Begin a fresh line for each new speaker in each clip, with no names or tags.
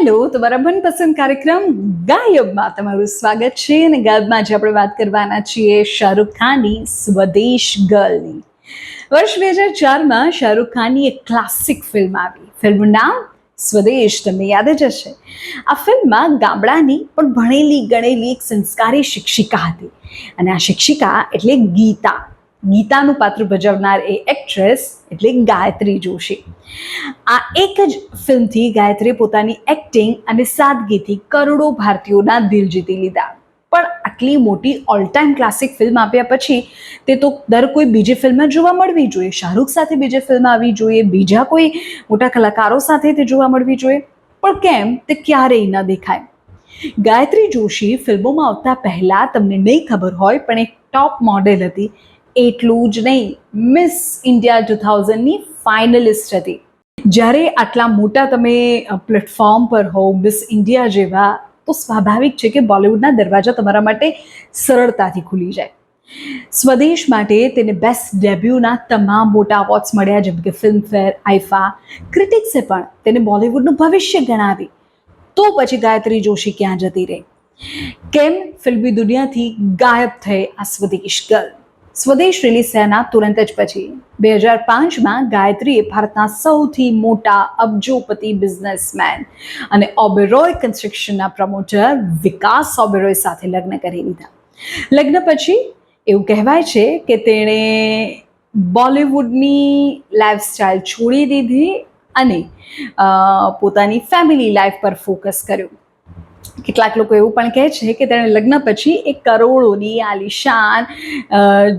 Hello, તમારા મનપસંદ કાર્યક્રમ ગાયબમાં તમારું સ્વાગત છે. અને ગાયબમાં આજે આપણે વાત કરવાના છીએ શાહરૂખ ખાનની સ્વદેશ ગર્લની. વર્ષ 2004માં શાહરૂખ ખાનની એક ક્લાસિક ફિલ્મ આવી. ફિલ્મનું નામ સ્વદેશ. તમને યાદ જ હશે. આ ફિલ્મમાં ગામડાની પણ ભણેલી ગણેલી એક સંસ્કારી શિક્ષિકા હતી, અને આ શિક્ષિકા એટલે ગીતા. ગીતાનું પાત્ર ભજવનાર એ એક્ટ્રેસ એટલે ગાયત્રી જોશી. આ એક જ ફિલ્મથી ગાયત્રીએ પોતાની એક્ટિંગ અને સાદગીથી કરોડો ભારતીયોના દિલ જીતી લીધા. પણ આટલી મોટી ઓલ ટાઈમ ક્લાસિક ફિલ્મ આપ્યા પછી તે તો દર કોઈ બીજી ફિલ્મમાં જોવા મળવી જોઈએ. શાહરૂખ સાથે બીજી ફિલ્મ આવવી જોઈએ, બીજા કોઈ મોટા કલાકારો સાથે તે જોવા મળવી જોઈએ, પણ કેમ તે ક્યારેય ન દેખાય. ગાયત્રી જોશી ફિલ્મોમાં આવતા પહેલા તમને નહીં ખબર હોય, પણ એક ટોપ મોડેલ હતી. એટલું જ નહીં, મિસ ઇન્ડિયા 2000ની ફાઇનલિસ્ટ હતી. જ્યારે આટલા મોટા તમે પ્લેટફોર્મ પર હો, મિસ ઇન્ડિયા જેવા, તો સ્વાભાવિક છે કે બોલિવૂડના દરવાજા તમારા માટે સરળતાથી ખુલી જાય. સ્વદેશ માટે તેને બેસ્ટ ડેબ્યુના તમામ મોટા એવોર્ડ્સ મળ્યા, જેમ કે ફિલ્મફેર, આઈફા. ક્રિટિક્સે પણ તેને બોલિવૂડનું ભવિષ્ય ગણાવી. તો પછી ગાયત્રી જોશી ક્યાં જતી રહી? કેમ ફિલ્મી દુનિયાથી ગાયબ થઈ આ સ્વદેશ ગર્લ? સ્વદેશ રિલીઝ થયાના તુરંત જ પછી 2005માં ગાયત્રીએ ભારતના સૌથી મોટા અબજોપતિ બિઝનેસમેન અને ઓબેરોય કન્સ્ટ્રક્શનના પ્રમોટર વિકાસ ઓબેરોય સાથે લગ્ન કરી લીધા. લગ્ન પછી એવું કહેવાય છે કે તેણે બોલિવૂડની લાઈફસ્ટાઈલ છોડી દીધી અને પોતાની ફેમિલી લાઈફ પર ફોકસ કર્યું. કેટલાક લોકો એવું પણ કહે છે કે તેણે લગ્ન પછી એક કરોડોની આલિશાન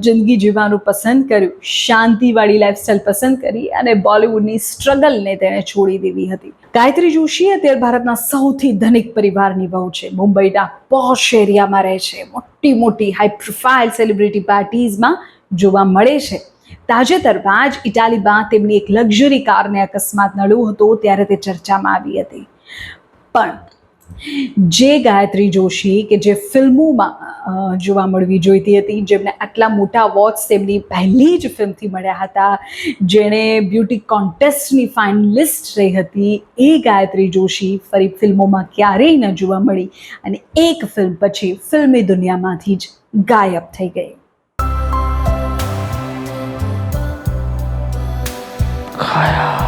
જિંદગી જીવવાનું પસંદ કર્યું, શાંતિવાળી લાઈફસ્ટાઈલ પસંદ કરી અને બોલિવૂડની સ્ટ્રગલને તેણે છોડી દેવી હતી. ગાયત્રી જોશી અત્યારે ભારતના સૌથી ધનિક પરિવારની વહુ છે. મુંબઈના પોશ એરિયામાં રહે છે. મોટી મોટી હાઈ પ્રોફાઇલ સેલિબ્રિટી પાર્ટીઝમાં જોવા મળે છે. તાજેતરમાં જ ઇટાલીમાં તેમની એક લક્ઝરી કારને અકસ્માત નડ્યો હતો, ત્યારે તે ચર્ચામાં આવી હતી. પણ જે ગાયત્રી જોશી કે જે ફિલ્મોમાં જોવા મળવી જોઈતી હતી, જેમને આટલા મોટા એવોર્ડ્સ તેમની પહેલી જ ફિલ્મથી મળ્યા હતા, જેણે બ્યુટી કોન્ટેસ્ટની ફાઇનલિસ્ટ રહી હતી, એ ગાયત્રી જોશી ફરી ફિલ્મોમાં ક્યારેય ન જોવા મળી અને એક ફિલ્મ પછી ફિલ્મી દુનિયામાંથી જ ગાયબ થઈ ગઈ.
ખાયા